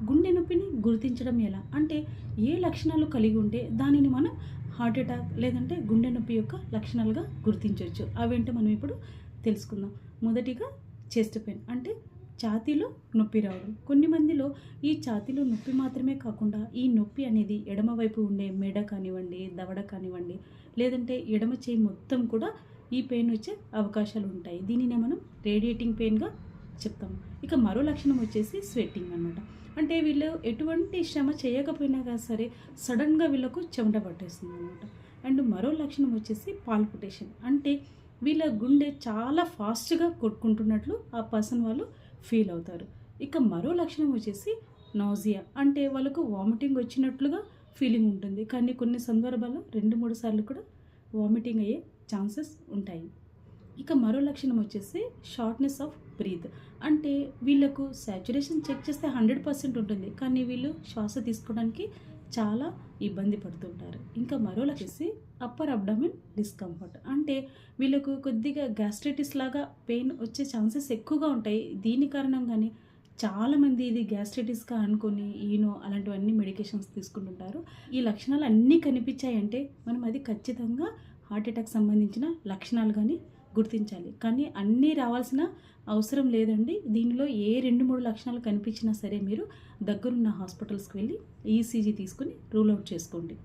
గుండె నొప్పిని గుర్తించడం ఎలా? అంటే ఏ లక్షణాలు కలిగి ఉంటే దానిని మనం హార్ట్ అటాక్ లేదంటే గుండె నొప్పి యొక్క లక్షణాలుగా గుర్తించవచ్చు. అవేంటో మనం ఇప్పుడు తెలుసుకుందాం. మొదటిగా చెస్ట్ పెయిన్ అంటే ఛాతీలో నొప్పి రావడం. కొన్ని మందిలో ఈ ఛాతీలో నొప్పి మాత్రమే కాకుండా ఈ నొప్పి అనేది ఎడమవైపు ఉండే మెడ కానివ్వండి, దవడ కానివ్వండి, లేదంటే ఎడమ చేయి మొత్తం కూడా ఈ పెయిన్ వచ్చే అవకాశాలు ఉంటాయి. దీనినే మనం రేడియేటింగ్ పెయిన్గా చెప్తాము. ఇక మరో లక్షణం వచ్చేసి స్వెట్టింగ్ అనమాట. అంటే వీళ్ళు ఎటువంటి శ్రమ చేయకపోయినా కానీ సరే సడన్గా వీళ్ళకు చెమట పట్టేస్తుంది అనమాట. అండ్ మరో లక్షణం వచ్చేసి పాల్పిటేషన్. అంటే వీళ్ళ గుండె చాలా ఫాస్ట్గా కొట్టుకుంటున్నట్లు ఆ పర్సన్ వాళ్ళు ఫీల్ అవుతారు. ఇక మరో లక్షణం వచ్చేసి నాజియా. అంటే వాళ్ళకు వామిటింగ్ వచ్చినట్లుగా ఫీలింగ్ ఉంటుంది. కానీ కొన్ని సందర్భాల్లో 2-3 సార్లు కూడా వామిటింగ్ అయ్యే ఛాన్సెస్ ఉంటాయి. ఇక మరో లక్షణం వచ్చేసి షార్ట్నెస్ ఆఫ్ బ్రీత్. అంటే వీళ్ళకు సాచురేషన్ చెక్ చేస్తే 100% ఉంటుంది. కానీ వీళ్ళు శ్వాస తీసుకోవడానికి చాలా ఇబ్బంది పడుతుంటారు. ఇంకా మరో వచ్చేసి అప్పర్ అబ్డామిన్ డిస్కంఫర్ట్. అంటే వీళ్ళకు కొద్దిగా గ్యాస్ట్రైటిస్ లాగా పెయిన్ వచ్చే ఛాన్సెస్ ఎక్కువగా ఉంటాయి. దీని కారణంగానే చాలామంది ఇది గ్యాస్ట్రైటిస్గా అనుకొని ఈనో అలాంటివన్నీ మెడికేషన్స్ తీసుకుంటుంటారు. ఈ లక్షణాలు అన్నీ కనిపించాయంటే మనం అది ఖచ్చితంగా హార్ట్ అటాక్ సంబంధించిన లక్షణాలు కానీ గుర్తించాలి. కానీ అన్నీ రావాల్సిన అవసరం లేదండి. దీనిలో ఏ 2-3 లక్షణాలు కనిపించినా సరే మీరు దగ్గరున్న హాస్పిటల్స్కి వెళ్ళి ఈసీజీ తీసుకుని రూల్ అవుట్ చేసుకోండి.